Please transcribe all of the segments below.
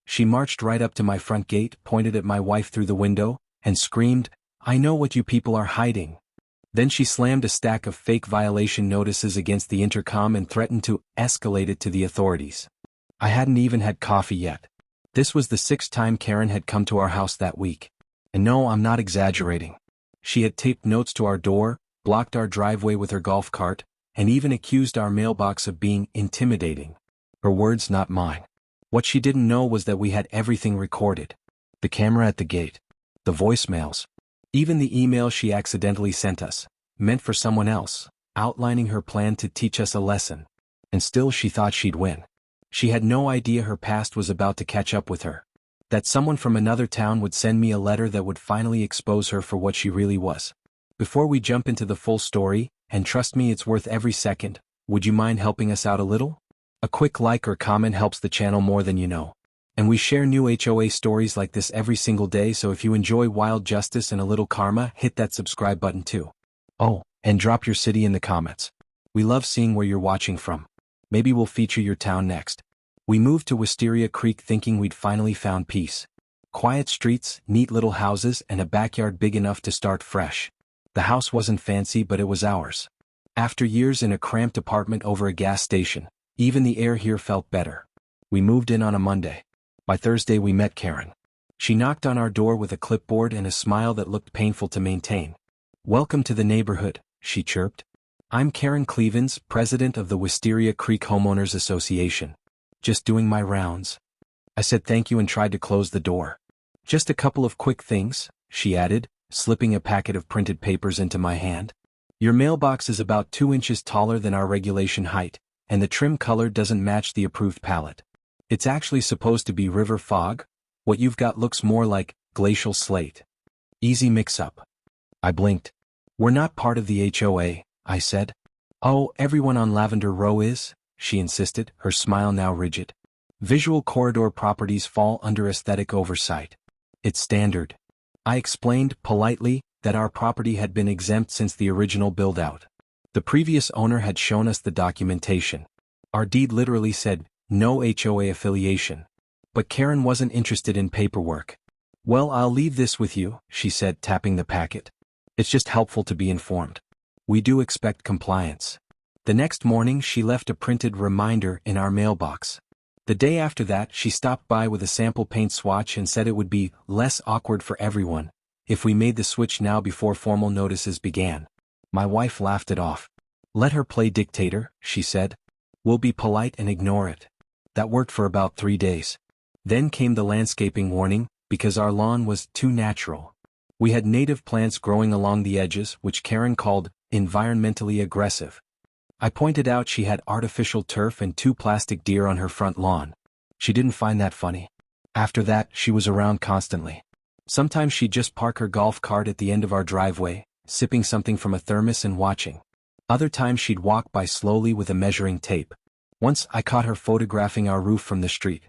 She marched right up to my front gate, pointed at my wife through the window, and screamed, "I know what you people are hiding." Then she slammed a stack of fake violation notices against the intercom and threatened to escalate it to the authorities. I hadn't even had coffee yet. This was the 6th time Karen had come to our house that week. And no, I'm not exaggerating. She had taped notes to our door, blocked our driveway with her golf cart, and even accused our mailbox of being intimidating. Her words, not mine. What she didn't know was that we had everything recorded. The camera at the gate. The voicemails. Even the email she accidentally sent us, meant for someone else, outlining her plan to teach us a lesson. And still she thought she'd win. She had no idea her past was about to catch up with her. That someone from another town would send me a letter that would finally expose her for what she really was. Before we jump into the full story, and trust me it's worth every second, would you mind helping us out a little? A quick like or comment helps the channel more than you know. And we share new HOA stories like this every single day, so if you enjoy wild justice and a little karma, hit that subscribe button too. Oh, and drop your city in the comments. We love seeing where you're watching from. Maybe we'll feature your town next. We moved to Wisteria Creek thinking we'd finally found peace. Quiet streets, neat little houses, and a backyard big enough to start fresh. The house wasn't fancy, but it was ours. After years in a cramped apartment over a gas station, even the air here felt better. We moved in on a Monday. By Thursday we met Karen. She knocked on our door with a clipboard and a smile that looked painful to maintain. "Welcome to the neighborhood," she chirped. "I'm Karen Clevens, president of the Wisteria Creek Homeowners Association. Just doing my rounds." I said thank you and tried to close the door. "Just a couple of quick things," she added, slipping a packet of printed papers into my hand. "Your mailbox is about 2 inches taller than our regulation height, and the trim color doesn't match the approved palette. It's actually supposed to be river fog. What you've got looks more like glacial slate. Easy mix-up." I blinked. "We're not part of the HOA, I said. "Oh, everyone on Lavender Row is," she insisted, her smile now rigid. "Visual corridor properties fall under aesthetic oversight. It's standard." I explained, politely, that our property had been exempt since the original build-out. The previous owner had shown us the documentation. Our deed literally said, "No HOA affiliation." But Karen wasn't interested in paperwork. "Well, I'll leave this with you," she said, tapping the packet. "It's just helpful to be informed. We do expect compliance." The next morning she left a printed reminder in our mailbox. The day after that she stopped by with a sample paint swatch and said it would be less awkward for everyone if we made the switch now before formal notices began. My wife laughed it off. "Let her play dictator," she said. "We'll be polite and ignore it." That worked for about 3 days. Then came the landscaping warning, because our lawn was too natural. We had native plants growing along the edges, which Karen called environmentally aggressive. I pointed out she had artificial turf and 2 plastic deer on her front lawn. She didn't find that funny. After that, she was around constantly. Sometimes she'd just park her golf cart at the end of our driveway, sipping something from a thermos and watching. Other times she'd walk by slowly with a measuring tape. Once I caught her photographing our roof from the street.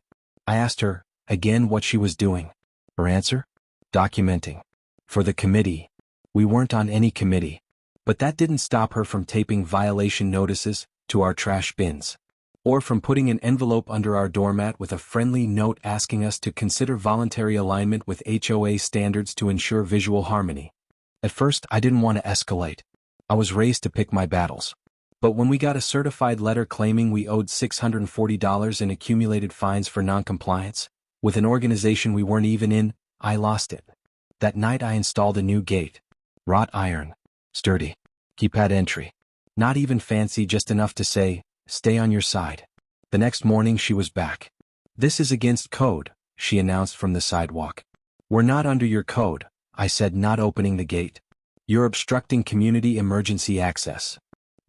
I asked her, again, what she was doing. Her answer? Documenting. For the committee. We weren't on any committee. But that didn't stop her from taping violation notices to our trash bins. Or from putting an envelope under our doormat with a friendly note asking us to consider voluntary alignment with HOA standards to ensure visual harmony. At first, I didn't want to escalate. I was raised to pick my battles. But when we got a certified letter claiming we owed $640 in accumulated fines for noncompliance, with an organization we weren't even in, I lost it. That night I installed a new gate. Wrought iron. Sturdy. Keypad entry. Not even fancy, just enough to say, "Stay on your side." The next morning she was back. "This is against code," she announced from the sidewalk. "We're not under your code," I said, not opening the gate. "You're obstructing community emergency access."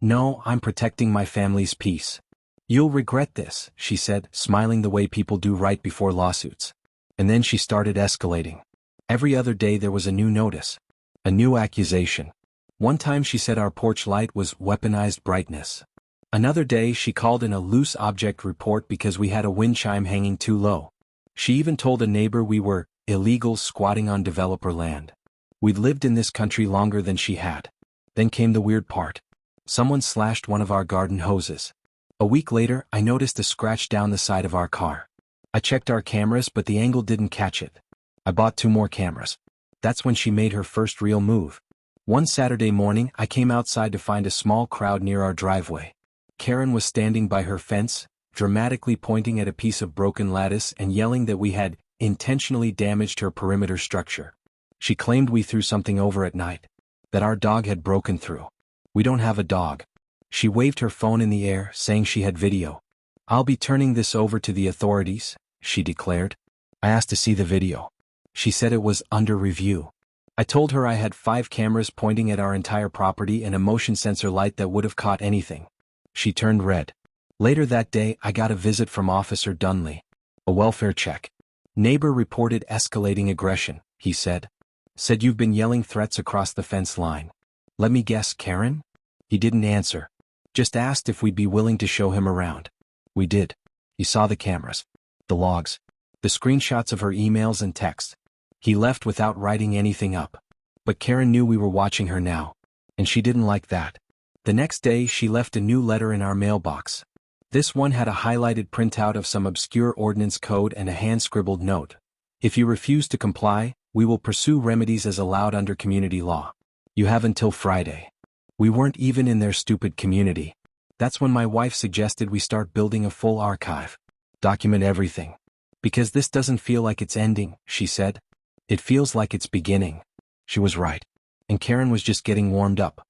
"No, I'm protecting my family's peace." "You'll regret this," she said, smiling the way people do right before lawsuits. And then she started escalating. Every other day there was a new notice. A new accusation. One time she said our porch light was weaponized brightness. Another day she called in a loose object report because we had a wind chime hanging too low. She even told a neighbor we were illegals squatting on developer land. We'd lived in this country longer than she had. Then came the weird part. Someone slashed one of our garden hoses. A week later, I noticed a scratch down the side of our car. I checked our cameras but the angle didn't catch it. I bought 2 more cameras. That's when she made her first real move. One Saturday morning I came outside to find a small crowd near our driveway. Karen was standing by her fence, dramatically pointing at a piece of broken lattice and yelling that we had intentionally damaged her perimeter structure. She claimed we threw something over at night, that our dog had broken through. We don't have a dog. She waved her phone in the air, saying she had video. I'll be turning this over to the authorities, she declared. I asked to see the video. She said it was under review. I told her I had 5 cameras pointing at our entire property and a motion sensor light that would have caught anything. She turned red. Later that day I got a visit from Officer Dunley. A welfare check. Neighbor reported escalating aggression, he said. Said you've been yelling threats across the fence line. Let me guess, Karen? He didn't answer. Just asked if we'd be willing to show him around. We did. He saw the cameras, the logs, the screenshots of her emails and texts. He left without writing anything up. But Karen knew we were watching her now, and she didn't like that. The next day she left a new letter in our mailbox. This one had a highlighted printout of some obscure ordinance code and a hand-scribbled note. If you refuse to comply, we will pursue remedies as allowed under community law. You have until Friday. We weren't even in their stupid community. That's when my wife suggested we start building a full archive. Document everything. Because this doesn't feel like it's ending, she said. It feels like it's beginning. She was right. And Karen was just getting warmed up.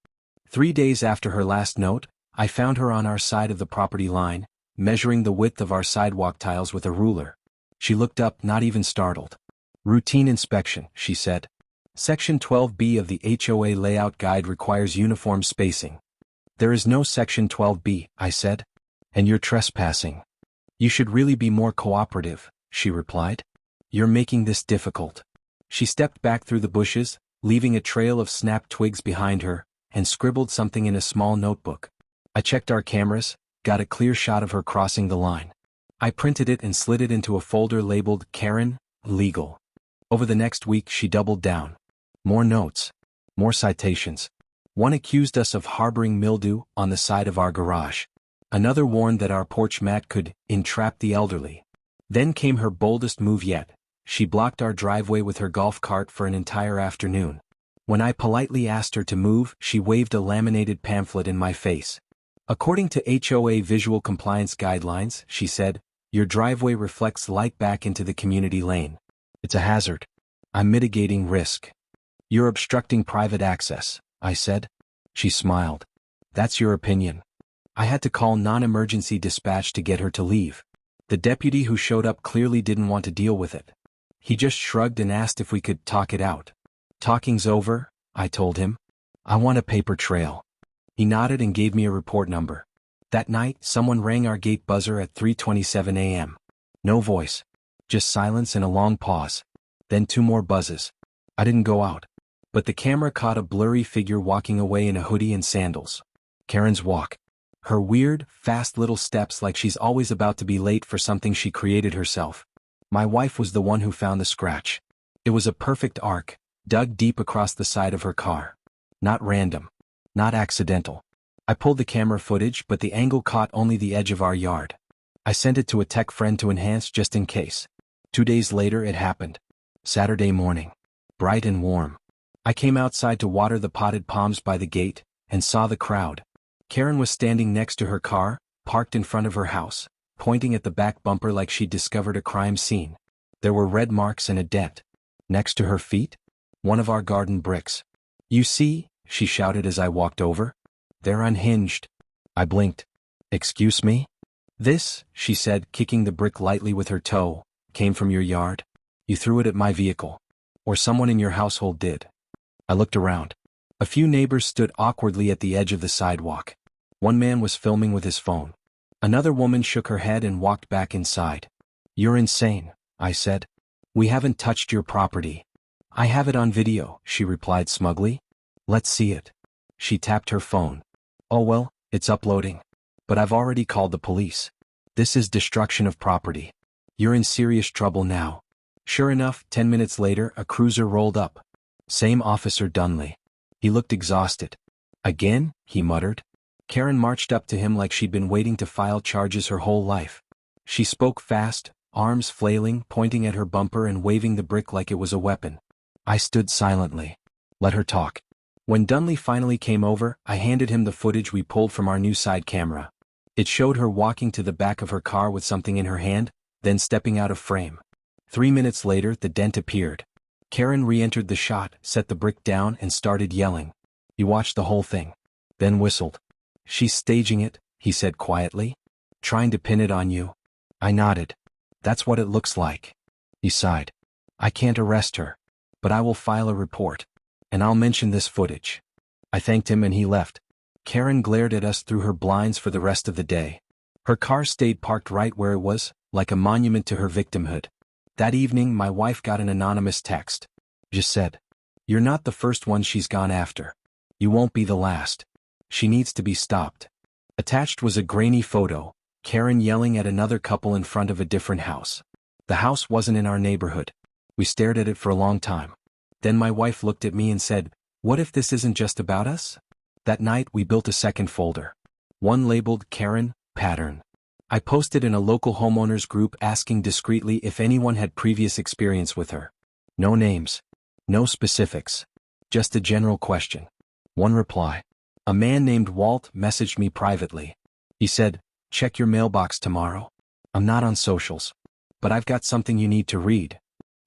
3 days after her last note, I found her on our side of the property line, measuring the width of our sidewalk tiles with a ruler. She looked up, not even startled. Routine inspection, she said. Section 12B of the HOA layout guide requires uniform spacing. There is no Section 12B, I said. And you're trespassing. You should really be more cooperative, she replied. You're making this difficult. She stepped back through the bushes, leaving a trail of snapped twigs behind her, and scribbled something in a small notebook. I checked our cameras, got a clear shot of her crossing the line. I printed it and slid it into a folder labeled Karen, Legal. Over the next week she doubled down. More notes. More citations. One accused us of harboring mildew on the side of our garage. Another warned that our porch mat could entrap the elderly. Then came her boldest move yet. She blocked our driveway with her golf cart for an entire afternoon. When I politely asked her to move, she waved a laminated pamphlet in my face. According to HOA visual compliance guidelines, she said, your driveway reflects light back into the community lane. It's a hazard. I'm mitigating risk. You're obstructing private access, I said. She smiled. That's your opinion. I had to call non-emergency dispatch to get her to leave. The deputy who showed up clearly didn't want to deal with it. He just shrugged and asked if we could talk it out. Talking's over, I told him. I want a paper trail. He nodded and gave me a report number. That night, someone rang our gate buzzer at 3:27 a.m. No voice. Just silence and a long pause. Then 2 more buzzes. I didn't go out. But the camera caught a blurry figure walking away in a hoodie and sandals. Karen's walk. Her weird, fast little steps like she's always about to be late for something she created herself. My wife was the one who found the scratch. It was a perfect arc, dug deep across the side of her car. Not random. Not accidental. I pulled the camera footage but the angle caught only the edge of our yard. I sent it to a tech friend to enhance just in case. 2 days later it happened. Saturday morning. Bright and warm. I came outside to water the potted palms by the gate, and saw the crowd. Karen was standing next to her car, parked in front of her house, pointing at the back bumper like she'd discovered a crime scene. There were red marks and a dent. Next to her feet? One of our garden bricks. You see, she shouted as I walked over. They're unhinged. I blinked. Excuse me? This, she said, kicking the brick lightly with her toe, came from your yard? You threw it at my vehicle. Or someone in your household did. I looked around. A few neighbors stood awkwardly at the edge of the sidewalk. One man was filming with his phone. Another woman shook her head and walked back inside. You're insane, I said. We haven't touched your property. I have it on video, she replied smugly. Let's see it. She tapped her phone. Oh well, it's uploading. But I've already called the police. This is destruction of property. You're in serious trouble now. Sure enough, 10 minutes later, a cruiser rolled up. Same Officer Dunley. He looked exhausted. Again, he muttered. Karen marched up to him like she'd been waiting to file charges her whole life. She spoke fast, arms flailing, pointing at her bumper and waving the brick like it was a weapon. I stood silently. Let her talk. When Dunley finally came over, I handed him the footage we pulled from our new side camera. It showed her walking to the back of her car with something in her hand, then stepping out of frame. 3 minutes later, the dent appeared. Karen re-entered the shot, set the brick down and started yelling. He watched the whole thing. Then whistled. She's staging it, he said quietly. Trying to pin it on you. I nodded. That's what it looks like. He sighed. I can't arrest her. But I will file a report. And I'll mention this footage. I thanked him and he left. Karen glared at us through her blinds for the rest of the day. Her car stayed parked right where it was, like a monument to her victimhood. That evening, my wife got an anonymous text. Just said, "You're not the first one she's gone after. You won't be the last. She needs to be stopped." Attached was a grainy photo, Karen yelling at another couple in front of a different house. The house wasn't in our neighborhood. We stared at it for a long time. Then my wife looked at me and said, "What if this isn't just about us?" That night we built a second folder. One labeled Karen, Pattern. I posted in a local homeowners group asking discreetly if anyone had previous experience with her. No names. No specifics. Just a general question. One reply. A man named Walt messaged me privately. He said, "Check your mailbox tomorrow. I'm not on socials. But I've got something you need to read."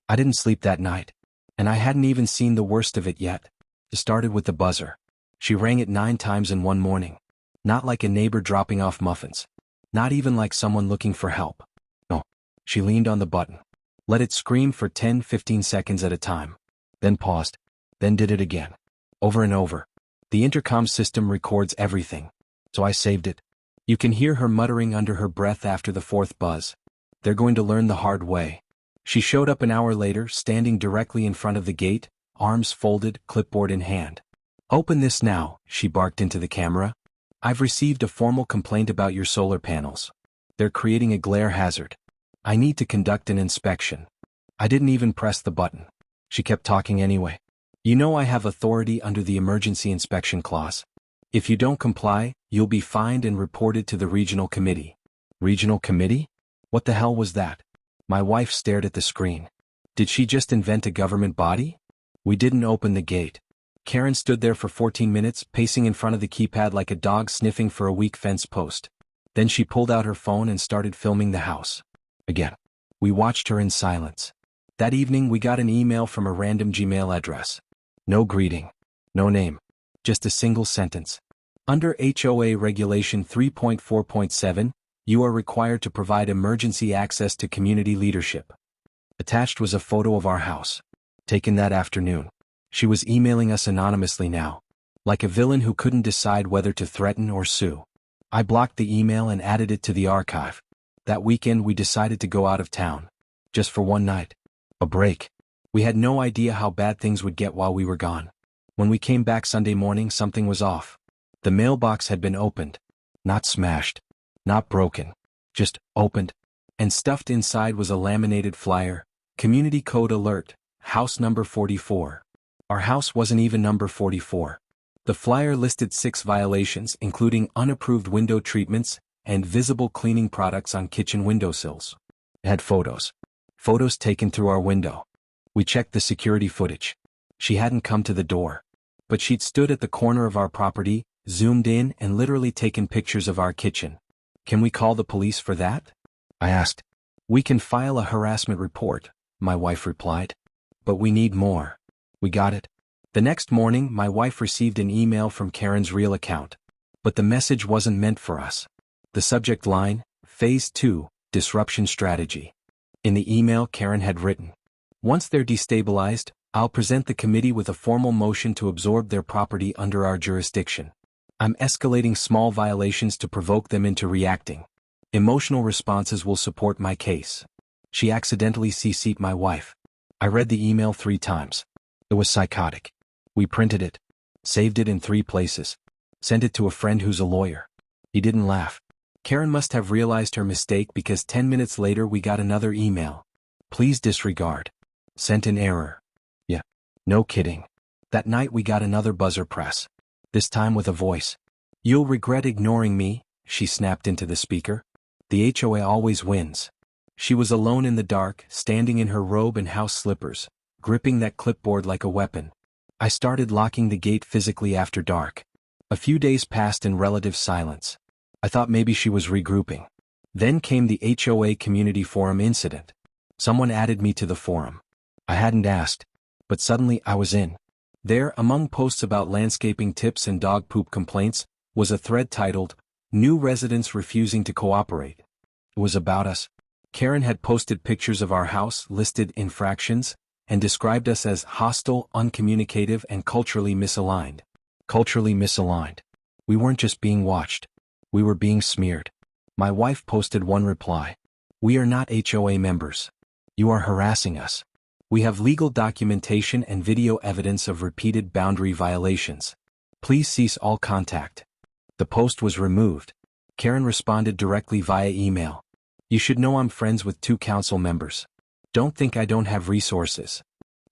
I didn't sleep that night. And I hadn't even seen the worst of it yet. It started with the buzzer. She rang it 9 times in one morning. Not like a neighbor dropping off muffins. Not even like someone looking for help. No. She leaned on the button. Let it scream for 10-15 seconds at a time. Then paused. Then did it again. Over and over. The intercom system records everything. So I saved it. You can hear her muttering under her breath after the 4th buzz. They're going to learn the hard way. She showed up an hour later, standing directly in front of the gate, arms folded, clipboard in hand. "Open this now," she barked into the camera. "I've received a formal complaint about your solar panels. They're creating a glare hazard. I need to conduct an inspection." I didn't even press the button. She kept talking anyway. "You know I have authority under the emergency inspection clause. If you don't comply, you'll be fined and reported to the regional committee." Regional committee? What the hell was that? My wife stared at the screen. Did she just invent a government body? We didn't open the gate. Karen stood there for 14 minutes, pacing in front of the keypad like a dog sniffing for a weak fence post. Then she pulled out her phone and started filming the house. Again. We watched her in silence. That evening we got an email from a random Gmail address. No greeting. No name. Just a single sentence. Under HOA Regulation 3.4.7, you are required to provide emergency access to community leadership. Attached was a photo of our house. Taken that afternoon. She was emailing us anonymously now. Like a villain who couldn't decide whether to threaten or sue. I blocked the email and added it to the archive. That weekend we decided to go out of town. Just for one night. A break. We had no idea how bad things would get while we were gone. When we came back Sunday morning, something was off. The mailbox had been opened. Not smashed. Not broken. Just opened. And stuffed inside was a laminated flyer. Community code alert. House number 44. Our house wasn't even number 44. The flyer listed 6 violations, including unapproved window treatments and visible cleaning products on kitchen windowsills. It had photos. Photos taken through our window. We checked the security footage. She hadn't come to the door. But she'd stood at the corner of our property, zoomed in and literally taken pictures of our kitchen. "Can we call the police for that?" I asked. "We can file a harassment report," my wife replied. "But we need more." We got it. The next morning, my wife received an email from Karen's real account. But the message wasn't meant for us. The subject line, Phase 2, Disruption Strategy. In the email Karen had written, "Once they're destabilized, I'll present the committee with a formal motion to absorb their property under our jurisdiction. I'm escalating small violations to provoke them into reacting. Emotional responses will support my case." She accidentally CC'd my wife. I read the email 3 times. It was psychotic. We printed it. Saved it in 3 places. Sent it to a friend who's a lawyer. He didn't laugh. Karen must have realized her mistake because 10 minutes later we got another email. "Please disregard. Sent in error." Yeah. No kidding. That night we got another buzzer press. This time with a voice. "You'll regret ignoring me," she snapped into the speaker. "The HOA always wins." She was alone in the dark, standing in her robe and house slippers, gripping that clipboard like a weapon. I started locking the gate physically after dark. A few days passed in relative silence. I thought maybe she was regrouping. Then came the HOA community forum incident. Someone added me to the forum. I hadn't asked, but suddenly I was in. There, among posts about landscaping tips and dog poop complaints, was a thread titled, "New Residents Refusing to Cooperate." It was about us. Karen had posted pictures of our house, listed infractions, and described us as hostile, uncommunicative, and culturally misaligned. Culturally misaligned. We weren't just being watched. We were being smeared. My wife posted one reply. "We are not HOA members. You are harassing us. We have legal documentation and video evidence of repeated boundary violations. Please cease all contact." The post was removed. Karen responded directly via email. "You should know I'm friends with 2 council members. Don't think I don't have resources."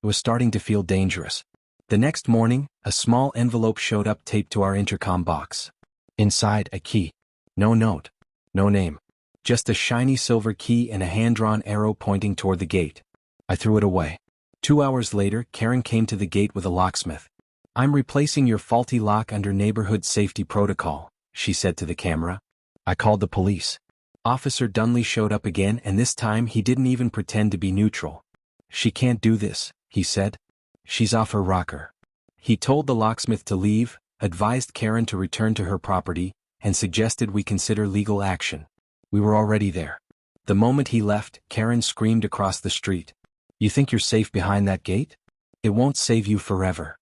It was starting to feel dangerous. The next morning, a small envelope showed up taped to our intercom box. Inside, a key. No note. No name. Just a shiny silver key and a hand-drawn arrow pointing toward the gate. I threw it away. 2 hours later, Karen came to the gate with a locksmith. "I'm replacing your faulty lock under neighborhood safety protocol," she said to the camera. I called the police. Officer Dunley showed up again, and this time he didn't even pretend to be neutral. "She can't do this," he said. "She's off her rocker." He told the locksmith to leave, advised Karen to return to her property, and suggested we consider legal action. We were already there. The moment he left, Karen screamed across the street. "You think you're safe behind that gate? It won't save you forever."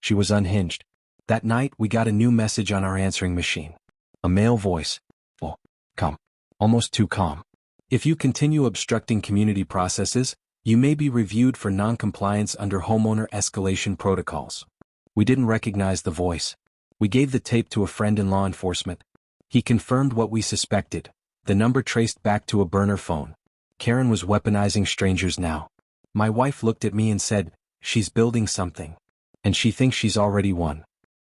She was unhinged. That night, we got a new message on our answering machine. A male voice. "Oh, come. Almost too calm. If you continue obstructing community processes, you may be reviewed for non-compliance under homeowner escalation protocols." We didn't recognize the voice. We gave the tape to a friend in law enforcement. He confirmed what we suspected. The number traced back to a burner phone. Karen was weaponizing strangers now. My wife looked at me and said, "She's building something. And she thinks she's already won."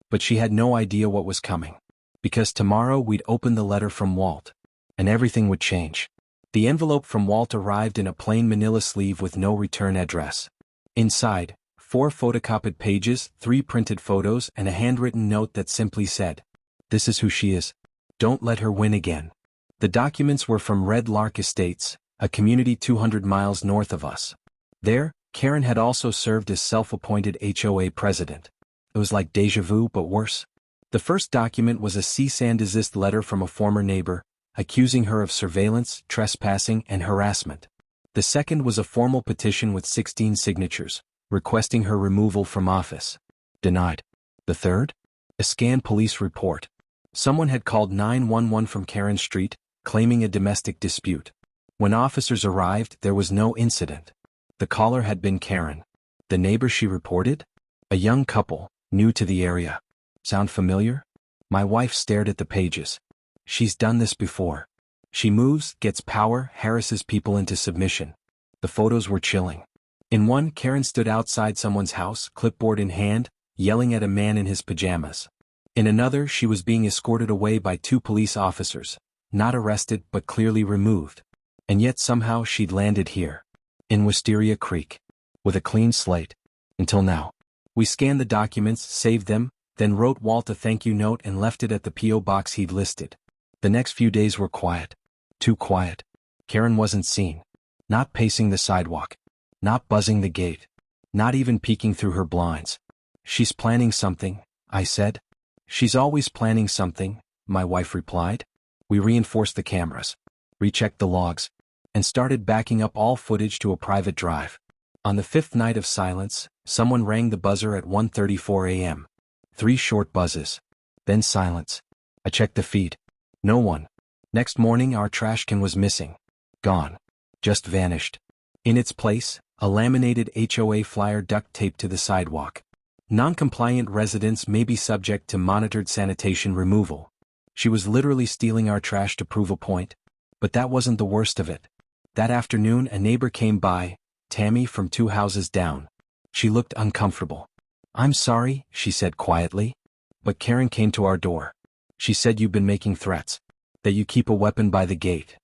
But she had no idea what was coming. Because tomorrow we'd open the letter from Walt. And everything would change. The envelope from Walt arrived in a plain manila sleeve with no return address. Inside, 4 photocopied pages, 3 printed photos, and a handwritten note that simply said, "This is who she is. Don't let her win again." The documents were from Red Lark Estates, a community 200 miles north of us. There, Karen had also served as self-appointed HOA president. It was like déjà vu but worse. The first document was a cease and desist letter from a former neighbor, accusing her of surveillance, trespassing, and harassment. The second was a formal petition with 16 signatures, requesting her removal from office. Denied. The third? A scanned police report. Someone had called 911 from Karen Street, claiming a domestic dispute. When officers arrived, there was no incident. The caller had been Karen. The neighbor she reported? A young couple, new to the area. Sound familiar? My wife stared at the pages. She's done this before. She moves, gets power, harasses people into submission. The photos were chilling. In one, Karen stood outside someone's house, clipboard in hand, yelling at a man in his pajamas. In another, she was being escorted away by 2 police officers, not arrested but clearly removed. And yet somehow she'd landed here. In Wisteria Creek. With a clean slate. Until now. We scanned the documents, saved them, then wrote Walt a thank you note and left it at the P.O. box he'd listed. The next few days were quiet. Too quiet. Karen wasn't seen. Not pacing the sidewalk. Not buzzing the gate. Not even peeking through her blinds. "She's planning something," I said. "She's always planning something," my wife replied. We reinforced the cameras. Rechecked the logs. And started backing up all footage to a private drive. On the 5th night of silence, someone rang the buzzer at 1:34 a.m. 3 short buzzes. Then silence. I checked the feed. No one. Next morning our trash can was missing. Gone. Just vanished. In its place, a laminated HOA flyer duct taped to the sidewalk. Non-compliant residents may be subject to monitored sanitation removal. She was literally stealing our trash to prove a point. But that wasn't the worst of it. That afternoon a neighbor came by, Tammy from 2 houses down. She looked uncomfortable. "I'm sorry," she said quietly. But Karen came to our door. She said you've been making threats. That you keep a weapon by the gate.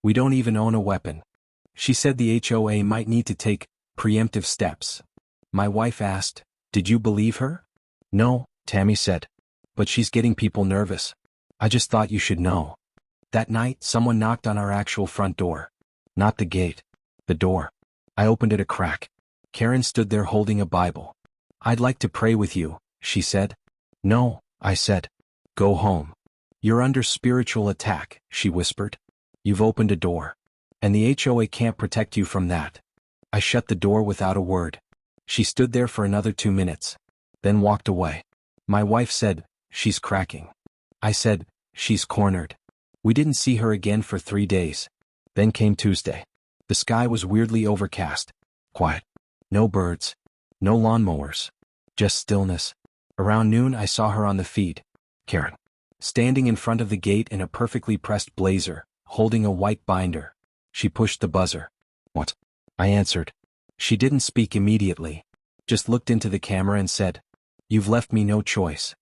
We don't even own a weapon. She said the HOA might need to take preemptive steps. My wife asked, "Did you believe her?" "No," Tammy said. "But she's getting people nervous. I just thought you should know." That night, someone knocked on our actual front door. Not the gate. The door. I opened it a crack. Karen stood there holding a Bible. "I'd like to pray with you," she said. "No," I said. "Go home. You're under spiritual attack," she whispered. "You've opened a door. And the HOA can't protect you from that." I shut the door without a word. She stood there for another 2 minutes. Then walked away. My wife said, "She's cracking." I said, "She's cornered." We didn't see her again for 3 days. Then came Tuesday. The sky was weirdly overcast. Quiet. No birds. No lawnmowers. Just stillness. Around noon I saw her on the feed. Karen. Standing in front of the gate in a perfectly pressed blazer, holding a white binder. She pushed the buzzer. "What?" I answered. She didn't speak immediately. Just looked into the camera and said, "You've left me no choice."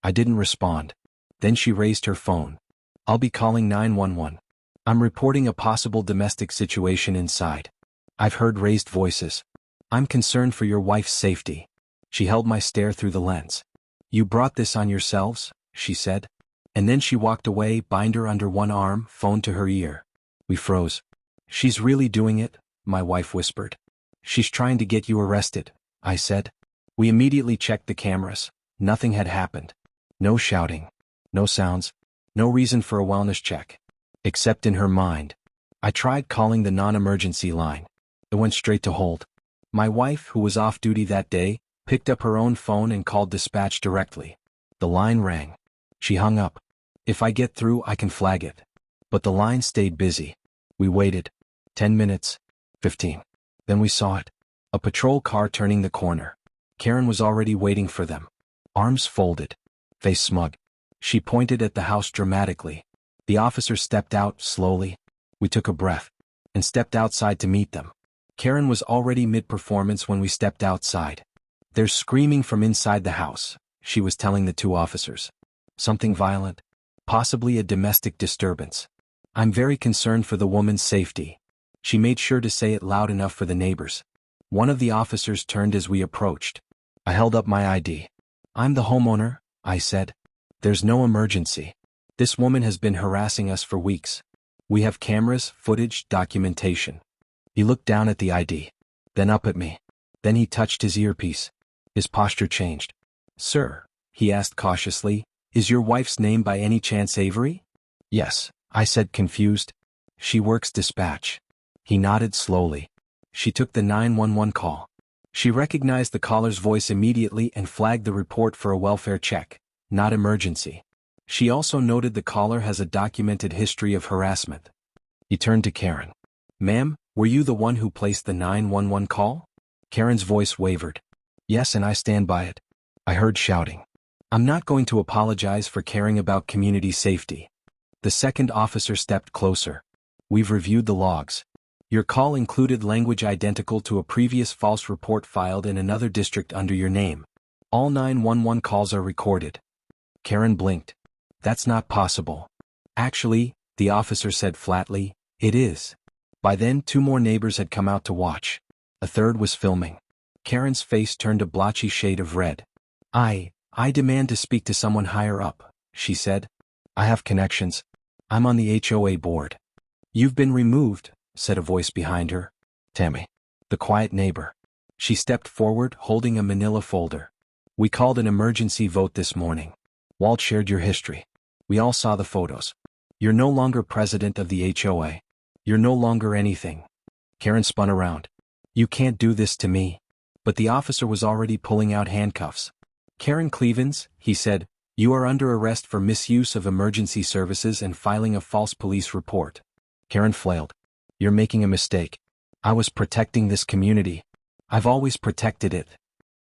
I didn't respond. Then she raised her phone. "I'll be calling 911. I'm reporting a possible domestic situation inside. I've heard raised voices. I'm concerned for your wife's safety." She held my stare through the lens. "You brought this on yourselves," she said. And then she walked away, binder under one arm, phone to her ear. We froze. "She's really doing it," my wife whispered. "She's trying to get you arrested," I said. We immediately checked the cameras. Nothing had happened. No shouting. No sounds. No reason for a wellness check. Except in her mind. I tried calling the non-emergency line. It went straight to hold. My wife, who was off duty that day, picked up her own phone and called dispatch directly. The line rang. She hung up. "If I get through, I can flag it." But the line stayed busy. We waited. 10 minutes. 15. Then we saw it. A patrol car turning the corner. Karen was already waiting for them. Arms folded. Face smug. She pointed at the house dramatically. The officer stepped out slowly. We took a breath. And stepped outside to meet them. Karen was already mid-performance when we stepped outside. "There's screaming from inside the house," she was telling the 2 officers. "Something violent. Possibly a domestic disturbance. I'm very concerned for the woman's safety." She made sure to say it loud enough for the neighbors. One of the officers turned as we approached. I held up my ID. "I'm the homeowner," I said. "There's no emergency. This woman has been harassing us for weeks. We have cameras, footage, documentation." He looked down at the ID. Then up at me. Then he touched his earpiece. His posture changed. "Sir," he asked cautiously, "is your wife's name by any chance Avery?" "Yes," I said, confused. "She works dispatch." He nodded slowly. "She took the 911 call. She recognized the caller's voice immediately and flagged the report for a welfare check, not emergency. She also noted the caller has a documented history of harassment." He turned to Karen. "Ma'am, were you the one who placed the 911 call?" Karen's voice wavered. "Yes, and I stand by it." I heard shouting. "I'm not going to apologize for caring about community safety." The second officer stepped closer. "We've reviewed the logs. Your call included language identical to a previous false report filed in another district under your name. All 911 calls are recorded." Karen blinked. "That's not possible." "Actually," the officer said flatly, "it is." By then 2 more neighbors had come out to watch. A third was filming. Karen's face turned a blotchy shade of red. I demand to speak to someone higher up," she said. "I have connections. I'm on the HOA board." "You've been removed," said a voice behind her. Tammy. The quiet neighbor. She stepped forward, holding a manila folder. "We called an emergency vote this morning. Walt shared your history. We all saw the photos. You're no longer president of the HOA. You're no longer anything." Karen spun around. "You can't do this to me." But the officer was already pulling out handcuffs. "Karen Clevens," he said, "you are under arrest for misuse of emergency services and filing a false police report." Karen flailed. "You're making a mistake. I was protecting this community. I've always protected it."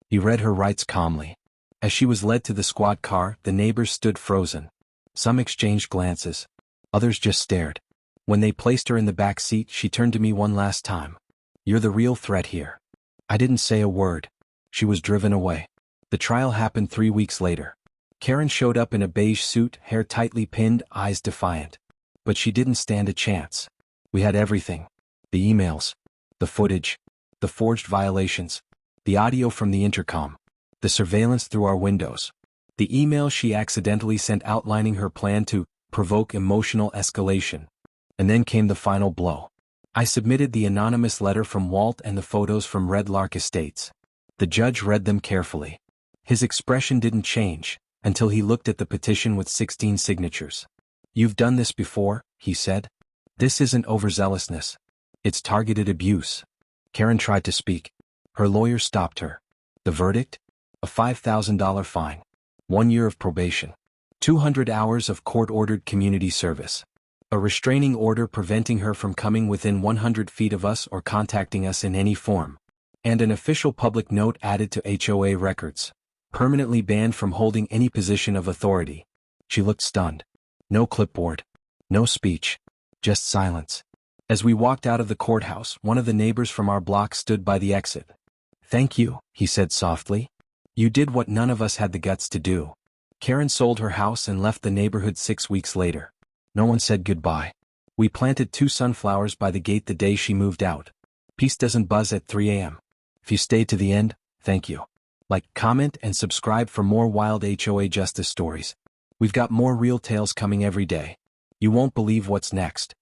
He read her rights calmly. As she was led to the squad car, the neighbors stood frozen. Some exchanged glances. Others just stared. When they placed her in the back seat, she turned to me one last time. "You're the real threat here." I didn't say a word. She was driven away. The trial happened 3 weeks later. Karen showed up in a beige suit, hair tightly pinned, eyes defiant. But she didn't stand a chance. We had everything. The emails. The footage. The forged violations. The audio from the intercom. The surveillance through our windows. The email she accidentally sent outlining her plan to provoke emotional escalation. And then came the final blow. I submitted the anonymous letter from Walt and the photos from Red Lark Estates. The judge read them carefully. His expression didn't change until he looked at the petition with 16 signatures. "You've done this before," he said. "This isn't overzealousness. It's targeted abuse." Karen tried to speak. Her lawyer stopped her. The verdict? A $5,000 fine. 1 year of probation. 200 hours of court-ordered community service. A restraining order preventing her from coming within 100 feet of us or contacting us in any form. And an official public note added to HOA records. Permanently banned from holding any position of authority. She looked stunned. No clipboard. No speech. Just silence. As we walked out of the courthouse, one of the neighbors from our block stood by the exit. "Thank you," he said softly. "You did what none of us had the guts to do." Karen sold her house and left the neighborhood 6 weeks later. No one said goodbye. We planted 2 sunflowers by the gate the day she moved out. Peace doesn't buzz at 3 a.m. If you stayed to the end, thank you. Like, comment, and subscribe for more wild HOA justice stories. We've got more real tales coming every day. You won't believe what's next.